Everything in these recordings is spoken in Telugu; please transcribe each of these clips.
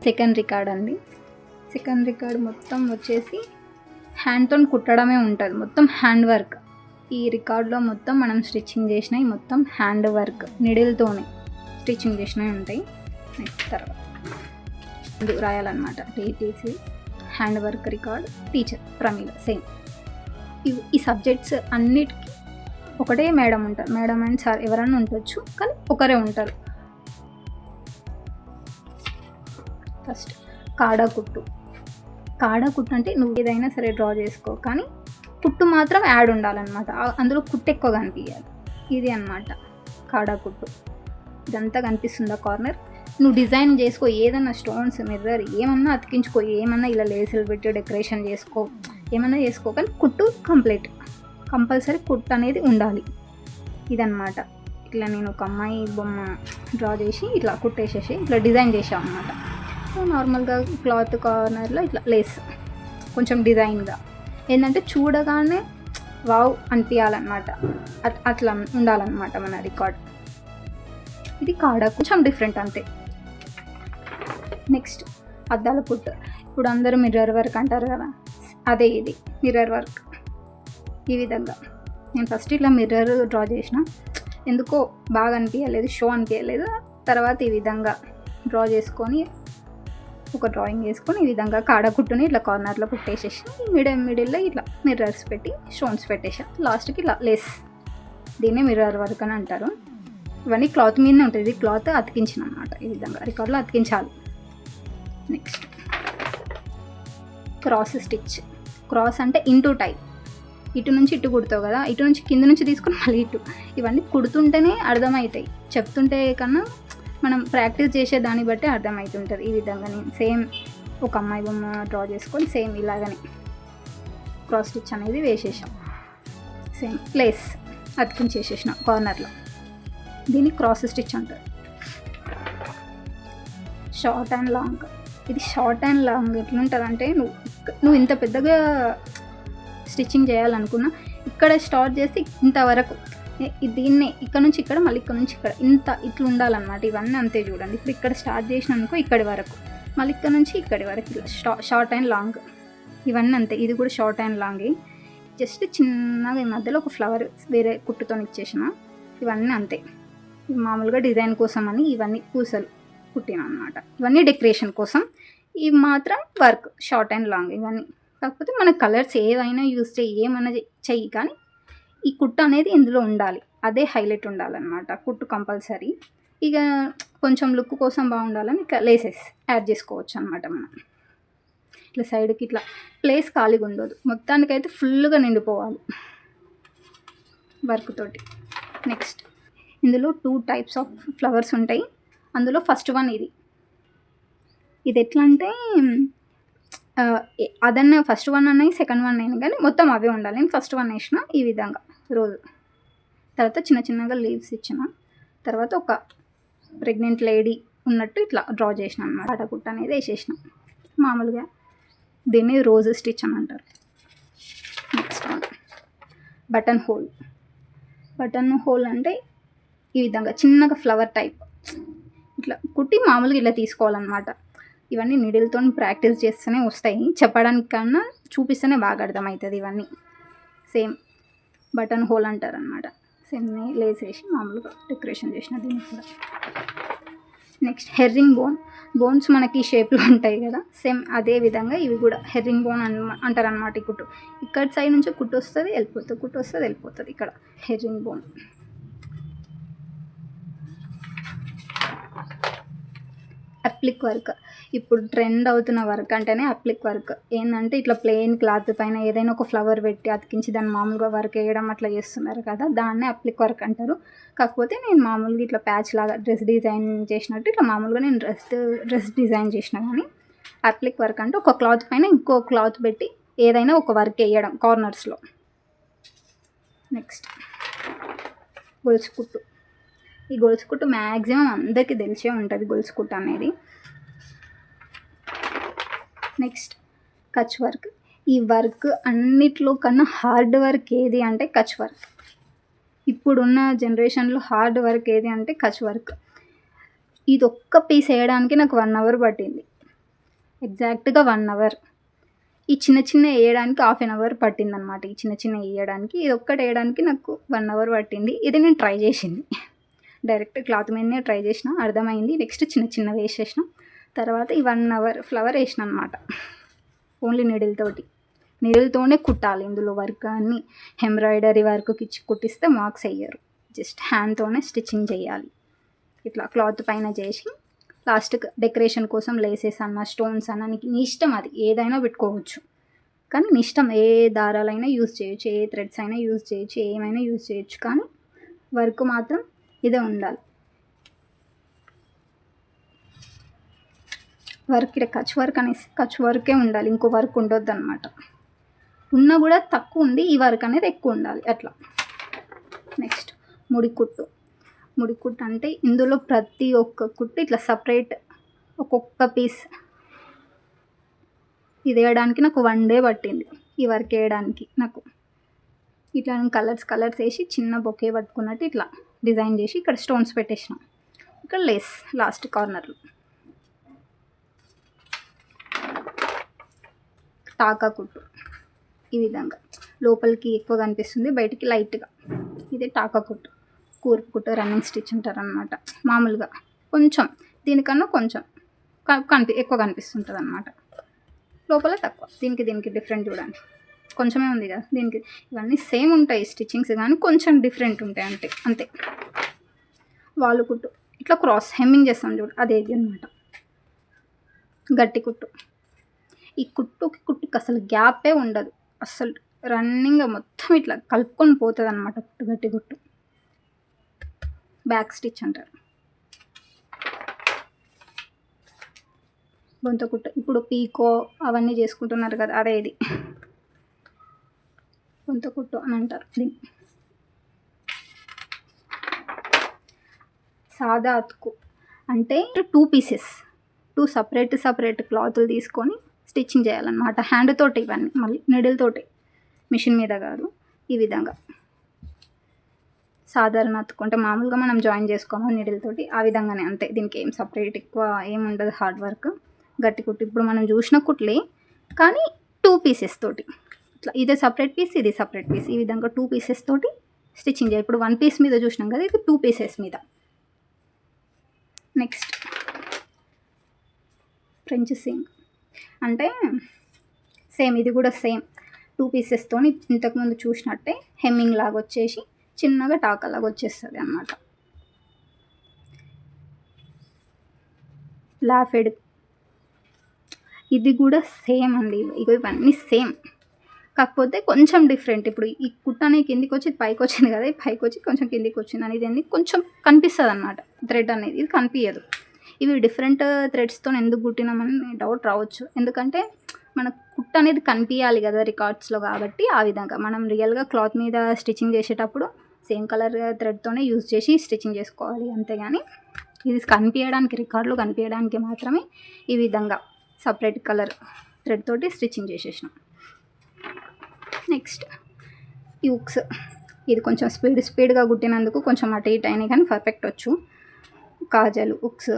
సెకండ్ రికార్డ్ అండి. సెకండ్ రికార్డ్ మొత్తం వచ్చేసి హ్యాండ్తో కుట్టడమే ఉంటుంది, మొత్తం హ్యాండ్ వర్క్. ఈ రికార్డ్లో మొత్తం మనం స్టిచ్చింగ్ చేసినవి మొత్తం హ్యాండ్ వర్క్, నిడిల్తోనే స్టిచ్చింగ్ చేసినవి ఉంటాయి. నెక్స్ట్ తర్వాత రాయాలన్నమాట. TTC hand work record, teacher Pramila. Same ఈ సబ్జెక్ట్స్ అన్నిటికీ ఒకటే మేడం ఉంటారు. మేడం అండ్ సార్ ఎవరన్నా ఉండొచ్చు, కానీ ఒకరే ఉంటారు. ఫస్ట్ కాడా కుట్టు. కాడా కుట్టు అంటే నువ్వు ఏదైనా సరే డ్రా చేసుకో, కానీ కుట్టు మాత్రం యాడ్ ఉండాలన్నమాట. అందులో కుట్టు ఎక్కువ కనిపించాలి. ఇది అన్నమాట కాడా కుట్టు. ఇదంతా కనిపిస్తుందా కార్నర్? నువ్వు డిజైన్ చేసుకో, ఏదన్నా స్టోన్స్, మిర్రర్ ఏమన్నా అతికించుకో, ఏమన్నా ఇలా లేసులు పెట్టి డెకరేషన్ చేసుకో, ఏమన్నా చేసుకో, కానీ కుట్టు కంపల్సరీ కుట్టు అనేది ఉండాలి. ఇదన్నమాట. ఇట్లా నేను ఒక అమ్మాయి బొమ్మ డ్రా చేసి ఇట్లా కుట్టేసేసి ఇట్లా డిజైన్ చేసాం అన్నమాట. నార్మల్గా క్లాత్ కార్నర్లో ఇట్లా లేస్ కొంచెం డిజైన్గా ఏంటంటే చూడగానే వావ్ అనిపించాలన్నమాట. అట్లా ఉండాలన్నమాట మన రికార్డ్. ఇది కాడా కొంచెం డిఫరెంట్ అంతే. నెక్స్ట్ అద్దాల కుట్టు. ఇప్పుడు అందరూ మిర్రర్ వర్క్ అంటారు కదా, అదే ఇది మిర్రర్ వర్క్. ఈ విధంగా నేను ఫస్ట్ ఇట్లా మిర్రర్ డ్రా చేసిన, ఎందుకో బాగా అనిపించలేదు, షో అనిపించలేదు. తర్వాత ఈ విధంగా డ్రా చేసుకొని ఒక డ్రాయింగ్ వేసుకొని ఈ విధంగా కాడా కుట్టుని ఇట్లా కార్నర్లో కుట్టేసేసి మిడిల్లో ఇట్లా మిర్రర్స్ పెట్టి స్టోన్స్ పెట్టేసా. లాస్ట్కి ఇట్లా లేస్, దీన్నే మిర్రర్ వర్క్ అని అంటారు. ఇవన్నీ క్లాత్ మీదనే ఉంటుంది. ఇది క్లాత్ అతికించిన అనమాట. ఈ విధంగా రికార్డ్లో అతికించాలి. Next cross stitch. క్రాస్ అంటే ఇంటూ టైప్. ఇటు నుంచి ఇటు కుడతావు కదా, ఇటు నుంచి కింద నుంచి తీసుకొని మళ్ళీ ఇటు. ఇవన్నీ కుడుతుంటేనే అర్థమవుతాయి, చెప్తుంటే కన్నా మనం ప్రాక్టీస్ చేసే దాన్ని బట్టి అర్థమవుతుంటుంది. ఈ విధంగా నేను సేమ్ ఒక అమ్మాయి బొమ్మ డ్రా చేసుకొని సేమ్ ఇలాగనే క్రాస్ స్టిచ్ అనేది వేసేసాం. సేమ్ ప్లేస్ అతికించేసేసిన కార్నర్లో. దీన్ని క్రాస్ స్టిచ్ అంటారు. Short and long. ఇది షార్ట్ అండ్ లాంగ్ ఎట్లుంటుంది అంటే నువ్వు ఇంత పెద్దగా స్టిచ్చింగ్ చేయాలనుకున్నా ఇక్కడ స్టార్ట్ చేసి ఇంతవరకు, దీన్నే ఇక్కడ నుంచి ఇక్కడ, మళ్ళీ ఇక్కడ నుంచి ఇక్కడ, ఇట్లా ఉండాలన్నమాట. ఇవన్నీ అంతే చూడండి. ఇప్పుడు ఇక్కడ స్టార్ట్ చేసినానుకో ఇక్కడి వరకు, మళ్ళీ ఇక్కడ నుంచి ఇక్కడి వరకు ఇలా షార్ట్ అండ్ లాంగ్. ఇవన్నీ అంతే. ఇది కూడా షార్ట్ అండ్ లాంగే, జస్ట్ చిన్నగా ఈ మధ్యలో ఒక ఫ్లవర్ వేరే కుట్టుతో ఇచ్చేసిన. ఇవన్నీ అంతే. మామూలుగా డిజైన్ కోసం అని ఇవన్నీ పూసలు కుట్టిన అనమాట. ఇవన్నీ డెకరేషన్ కోసం. ఇవి మాత్రం వర్క్ షార్ట్ అండ్ లాంగ్ ఇవన్నీ. కాకపోతే మన కలర్స్ ఏవైనా యూజ్ చేయి, ఏమైనా చెయ్యి, కానీ ఈ కుట్టు అనేది ఇందులో ఉండాలి. అదే హైలైట్ ఉండాలన్నమాట. కుట్టు కంపల్సరీ. ఇక కొంచెం లుక్ కోసం బాగుండాలని ఇట్లా లేసెస్ యాడ్ చేసుకోవచ్చు అనమాట. మనం ఇట్లా సైడ్కి ఇట్లా ప్లేస్ ఖాళీగా ఉండదు, మొత్తానికైతే ఫుల్గా నిండిపోవాలి వర్క్ తోటి. నెక్స్ట్ ఇందులో 2 టైప్స్ ఆఫ్ ఫ్లవర్స్ ఉంటాయి. అందులో ఫస్ట్ వన్ ఇది ఎట్లా అంటే అదన్నా ఫస్ట్ వన్ అన్నాయి, సెకండ్ వన్ అయినా, కానీ మొత్తం అవే ఉండాలి. నేను ఫస్ట్ వన్ వేసిన ఈ విధంగా రోజు. తర్వాత చిన్న చిన్నగా లీవ్స్ ఇచ్చిన. తర్వాత ఒక ప్రెగ్నెంట్ లేడీ ఉన్నట్టు ఇట్లా డ్రా చేసిన అన్నమాట. కాటాకుట్ట అనేది వేసేసిన మామూలుగా. దీన్ని రోజ్ స్టిచ్ అని అంటారు. Next one button whole. Button whole అంటే ఈ విధంగా చిన్నగా ఫ్లవర్ టైప్ ఇట్లా కుట్టి మామూలుగా ఇలా తీసుకోవాలన్నమాట. ఇవన్నీ నీడిల్తో ప్రాక్టీస్ చేస్తేనే వస్తాయి, చెప్పడానికి కన్నా చూపిస్తేనే బాగా అర్థమవుతుంది. ఇవన్నీ సేమ్ బటన్ హోల్ అంటారు అనమాట. సేమ్ లేసేసి మామూలుగా డెకరేషన్ చేసిన దీనికి కూడా. నెక్స్ట్ హెర్రింగ్ బోన్స్ మనకి ఈ షేప్లో ఉంటాయి కదా, సేమ్ అదే విధంగా ఇవి కూడా హెర్రింగ్ బోన్ అంటారు అనమాట. ఈ కుట్టు ఇక్కడ సైడ్ నుంచి కుట్టు వస్తుంది వెళ్ళిపోతుంది, కుట్టు వస్తుంది వెళ్ళిపోతుంది. ఇక్కడ హెర్రింగ్ బోన్. అప్లిక్ వర్క్. ఇప్పుడు ట్రెండ్ అవుతున్న వర్క్ అంటేనే అప్లిక్ వర్క్. ఏంటంటే ఇట్లా ప్లెయిన్ క్లాత్ పైన ఏదైనా ఒక ఫ్లవర్ పెట్టి అతికించి దాన్ని మామూలుగా వర్క్ వేయడం అట్లా చేస్తున్నారు కదా, దాన్నే అప్లిక్ వర్క్ అంటారు. కాకపోతే నేను మామూలుగా ఇట్లా ప్యాచ్ లాగా డ్రెస్ డిజైన్ చేసినట్టు ఇట్లా మామూలుగా నేను డ్రెస్ డిజైన్ చేసిన. కానీ అప్లిక్ వర్క్ అంటే ఒక క్లాత్ పైన ఇంకో క్లాత్ పెట్టి ఏదైనా ఒక వర్క్ వేయడం కార్నర్స్లో. నెక్స్ట్ గొలుసు కుట్టు. ఈ గొలుసు కుట్టు మ్యాక్సిమం అందరికీ తెలిసే ఉంటుంది, గొలుసు కుట్టు అనేది. Next Kutch work. ఈ వర్క్ అన్నిట్లో కన్నా హార్డ్ వర్క్ ఏది అంటే కచ్ వర్క్. ఇప్పుడున్న జనరేషన్లో హార్డ్ వర్క్ ఏది అంటే కచ్ వర్క్. ఇది ఒక్క పీస్ వేయడానికి నాకు 1 hour పట్టింది. ఎగ్జాక్ట్గా 1 అవర్. ఈ చిన్న చిన్న వేయడానికి హాఫ్ అన్ అవర్ పట్టిందనమాట. ఈ చిన్న చిన్న వేయడానికి ఇది ఒక్కటి వేయడానికి నాకు 1 అవర్ పట్టింది. ఇది నేను ట్రై చేసింది, డైరెక్ట్ క్లాత్ మీదనే ట్రై చేసిన, అర్థమైంది. నెక్స్ట్ చిన్న చిన్నవి వేసేసిన, తర్వాత ఈ 1 అవర్ ఫ్లవర్ వేసిన అనమాట. ఓన్లీ నీడిల్తోనే కుట్టాలి. ఇందులో వర్క్ అన్ని ఎంబ్రాయిడరీ వర్క్ కుట్టిస్తే మార్క్స్ వేయరు. జస్ట్ హ్యాండ్తోనే స్టిచ్చింగ్ చేయాలి. ఇట్లా క్లాత్ పైన చేసి లాస్ట్కి డెకరేషన్ కోసం లేసెస్ అన్న స్టోన్స్ అన్న నీ ఇష్టం, అది ఏదైనా పెట్టుకోవచ్చు. కానీ నీ ఇష్టం, ఏ దారాలైనా యూజ్ చేయొచ్చు, ఏ థ్రెడ్స్ అయినా యూజ్ చేయొచ్చు, ఏమైనా యూజ్ చేయొచ్చు. కానీ వర్క్ మాత్రం ఇదే ఉండాలి. వర్క్ ఇక్కడ కచ్ వర్కే ఉండాలి, ఇంకో వర్క్ ఉండొద్దు అనమాట. ఉన్నా కూడా తక్కువ ఉంది, ఈ వర్క్ అనేది ఎక్కువ ఉండాలి అట్లా. నెక్స్ట్ ముడికుట్టు అంటే ఇందులో ప్రతి ఒక్క కుట్టు ఇట్లా సపరేట్ ఒక్కొక్క పీస్. ఇది వేయడానికి నాకు 1 డే పట్టింది, ఈ వర్క్ వేయడానికి. నాకు ఇట్లా కలర్స్ వేసి చిన్న బొకే పట్టుకున్నట్టు ఇట్లా డిజైన్ చేసి ఇక్కడ స్టోన్స్ పెట్టేసిన. ఇక్కడ లేస్ లాస్ట్ కార్నర్లో టాకా కుట్టు ఈ విధంగా లోపలికి ఎక్కువ కనిపిస్తుంది, బయటికి లైట్గా. ఇదే టాకా కుట్టు, కూర్పు కుట్టు, రన్నింగ్ స్టిచ్ అంటారు అనమాట. మామూలుగా కొంచెం దీనికన్నా కొంచెం ఎక్కువ కనిపిస్తుంటుంది అనమాట, లోపల తక్కువ. దీనికి డిఫరెంట్ చూడండి, కొంచెమే ఉంది కదా దీనికి. ఇవన్నీ సేమ్ ఉంటాయి స్టిచ్చింగ్స్, కానీ కొంచెం డిఫరెంట్ ఉంటాయి అంతే. వాళ్ళు కుట్టు ఇట్లా క్రాస్ హెమ్మింగ్ చేస్తాం చూడు, అదేది అనమాట. గట్టి కుట్టు, ఈ కుట్టుకి అసలు గ్యాపే ఉండదు, అసలు రన్నింగ్ మొత్తం ఇట్లా కలుపుకొని పోతుంది అనమాట గట్టి కుట్టు. బ్యాక్ స్టిచ్ అంటారు. బొంత కుట్టు ఇప్పుడు పీకో అవన్నీ చేసుకుంటున్నారు కదా, అదే ఇది బొంత కుట్టు అని అంటారు దీన్ని. సాదా అతుకు అంటే 2 పీసెస్, 2 సపరేట్ క్లాతులు తీసుకొని స్టిచ్చింగ్ చేయాలన్నమాట. హ్యాండ్ తోటి ఇవన్నీ, మళ్ళీ నీడిల్ తోటి, మిషన్ మీద కాదు. ఈ విధంగా సాధారణ అతుక్కుంటే మామూలుగా మనం జాయిన్ చేసుకోము నీడిల్ తోటి, ఆ విధంగానే అంతే. దీనికి ఏం సపరేట్ ఎక్కువ ఏమి ఉండదు, హార్డ్ వర్క్. గట్టి కుట్టు ఇప్పుడు మనం చూసిన కుట్లే, కానీ 2 పీసెస్ తోటి ఇట్లా, ఇదే సపరేట్ పీస్, ఇది సపరేట్ పీస్, ఈ విధంగా 2 పీసెస్ తోటి స్టిచ్చింగ్ చేయాలి. ఇప్పుడు 1 పీస్ మీద చూసినాం కదా, ఇది 2 పీసెస్ మీద. నెక్స్ట్ ఫ్రెంచ్ సీమ్ అంటే సేమ్, ఇది కూడా సేమ్ 2 పీసెస్తో ఇంతకుముందు చూసినట్టే హెమ్మింగ్ లాగా వచ్చేసి చిన్నగా టాకా లాగా వచ్చేస్తుంది అన్నమాట. లాఫెడ్ ఇది కూడా సేమ్ అండి, ఇవన్నీ సేమ్, కాకపోతే కొంచెం డిఫరెంట్. ఇప్పుడు ఈ కుట్ట అనేది కిందికి వచ్చి పైకి వచ్చింది కదా, పైకి వచ్చి కొంచెం కిందికి వచ్చింది అనేది ఏంది కొంచెం కనిపిస్తుంది అన్నమాట. థ్రెడ్ అనేది ఇది కనిపించదు. ఇవి డిఫరెంట్ థ్రెడ్స్తో ఎందుకు కుట్టినామని డౌట్ రావచ్చు, ఎందుకంటే మన కుట్ట అనేది కనిపించాలి కదా రికార్డ్స్లో, కాబట్టి ఆ విధంగా మనం రియల్గా క్లాత్ మీద స్టిచ్చింగ్ చేసేటప్పుడు సేమ్ కలర్ థ్రెడ్తోనే యూజ్ చేసి స్టిచ్చింగ్ చేసుకోవాలి. అంతేగాని ఇది కనిపించడానికి, రికార్డులో కనిపించడానికి మాత్రమే ఈ విధంగా సపరేట్ కలర్ థ్రెడ్ తోటి స్టిచ్చింగ్ చేసేసినాం. నెక్స్ట్ ఈ ఉక్స్, ఇది కొంచెం స్పీడ్గా కుట్టినందుకు కొంచెం అటు ఇటు అయినాయి, కానీ పర్ఫెక్ట్ వచ్చు. కాజలు, ఉక్స్,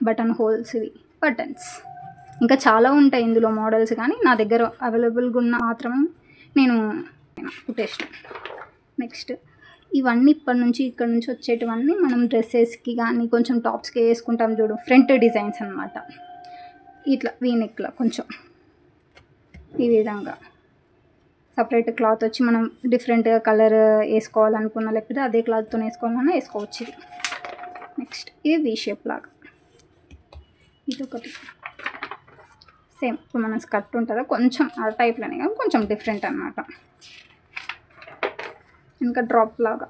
బటన్ హోల్స్, ఇవి బటన్స్, ఇంకా చాలా ఉంటాయి ఇందులో మోడల్స్, కానీ నా దగ్గర అవైలబుల్గా ఉన్న మాత్రమే నేను కుట్టేసిన. నెక్స్ట్ ఇవన్నీ ఇక్కడ నుంచి వచ్చేటివన్నీ మనం డ్రెస్సెస్కి కానీ కొంచెం టాప్స్కి వేసుకుంటాం చూడు, ఫ్రంట్ డిజైన్స్ అనమాట. ఇట్లా వీనెక్లా కొంచెం ఈ విధంగా సపరేట్ క్లాత్ వచ్చి మనం డిఫరెంట్గా కలర్ వేసుకోవాలనుకున్నా, లేకపోతే అదే క్లాత్తో వేసుకోవాలన్నా వేసుకోవచ్చు. ఇది నెక్స్ట్ ఇది వీ షేప్ లాగా, ఇదొకటి సేమ్. ఇప్పుడు మనం స్కర్ట్ ఉంటుందా కొంచెం ఆ టైప్లోనే, కానీ కొంచెం డిఫరెంట్ అనమాట. ఇంకా డ్రాప్ లాగా,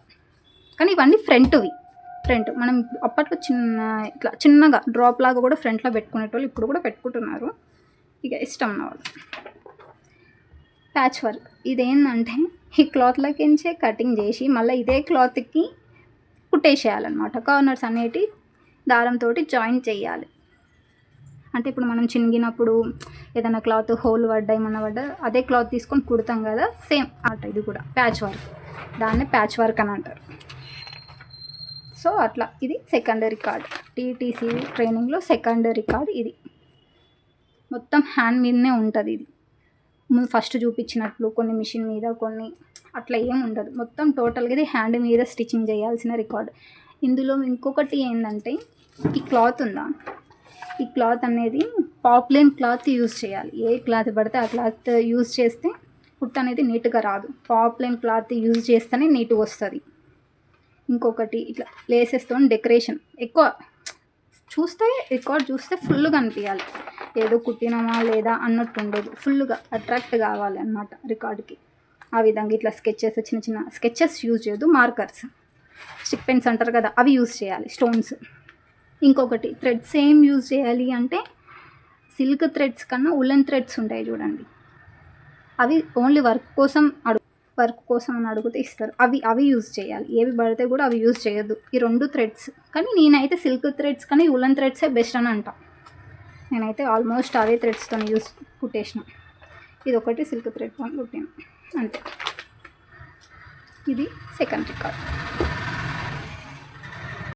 కానీ ఇవన్నీ ఫ్రంట్ మనం అప్పట్లో ఇట్లా చిన్నగా డ్రాప్ లాగా కూడా ఫ్రంట్లో పెట్టుకునేటోళ్ళు, ఇప్పుడు కూడా పెట్టుకుంటున్నారు, ఇక ఇష్టం ఉన్న వాళ్ళు. ప్యాచ్ వర్క్ ఇదేంటంటే ఈ క్లాత్లకించే కటింగ్ చేసి మళ్ళీ ఇదే క్లాత్కి కుట్టేసేయాలన్నమాట. కార్నర్స్ అనేటి దారంతో జాయిన్ చేయాలి. అంటే ఇప్పుడు మనం చినిగినప్పుడు ఏదైనా క్లాత్ హోల్ ఏమన్నా అదే క్లాత్ తీసుకొని కుడతాం కదా, సేమ్ ఆట ఇది కూడా ప్యాచ్ వర్క్, దాన్ని ప్యాచ్ వర్క్ అని అంటారు. సో అట్లా ఇది సెకండరీ కార్డ్, టీటీసీ ట్రైనింగ్లో సెకండరీ కార్డ్ ఇది. మొత్తం హ్యాండ్ మీదనే ఉంటుంది ఇది. ఫస్ట్ చూపించినట్లు కొన్ని మిషన్ మీద కొన్ని అట్లా ఏం ఉండదు. మొత్తం టోటల్గా ఇది హ్యాండ్ మీద స్టిచ్చింగ్ చేయాల్సిన రికార్డ్. ఇందులో ఇంకొకటి ఏంటంటే ఈ క్లాత్ ఉందా, ఈ క్లాత్ అనేది పాప్లైన్ క్లాత్ యూజ్ చేయాలి. ఏ క్లాత్ పడితే ఆ క్లాత్ యూజ్ చేస్తే కుట్టు అనేది నీట్గా రాదు. పాప్లైన్ క్లాత్ యూజ్ చేస్తేనే నీట్గా వస్తుంది. ఇంకొకటి ఇట్లా లేసెస్తో డెకరేషన్ ఎక్కువ చూస్తే రికార్డ్ చూస్తే ఫుల్గా అనిపించాలి, ఏదో కుట్టినామా లేదా అన్నట్టు ఉండదు, ఫుల్గా అట్రాక్ట్ కావాలి అన్నమాట రికార్డ్కి. ఆ విధంగా ఇట్లా స్కెచెస్, చిన్న చిన్న స్కెచెస్ యూజ్ చేయొద్దు, మార్కర్స్, స్టిక్ పెన్స్ అంటారు కదా అవి యూజ్ చేయాలి, స్టోన్స్. ఇంకొకటి థ్రెడ్స్ ఏం యూజ్ చేయాలి అంటే సిల్క్ థ్రెడ్స్ కన్నా ఉలెన్ థ్రెడ్స్ ఉంటాయి చూడండి, అవి ఓన్లీ వర్క్ కోసం అని అడిగితే ఇస్తారు, అవి యూజ్ చేయాలి. ఏవి పడితే కూడా అవి యూజ్ చేయొద్దు. ఈ 2 థ్రెడ్స్. కానీ నేనైతే సిల్క్ థ్రెడ్స్ కానీ ఉలెన్ థ్రెడ్సే బెస్ట్ అని అంటా. నేనైతే ఆల్మోస్ట్ అవే థ్రెడ్స్తో కుట్టేసిన. ఇది ఒకటి సిల్క్ థ్రెడ్తో కుట్టాను అంతే. ఇది సెకండ్ రికార్డ్.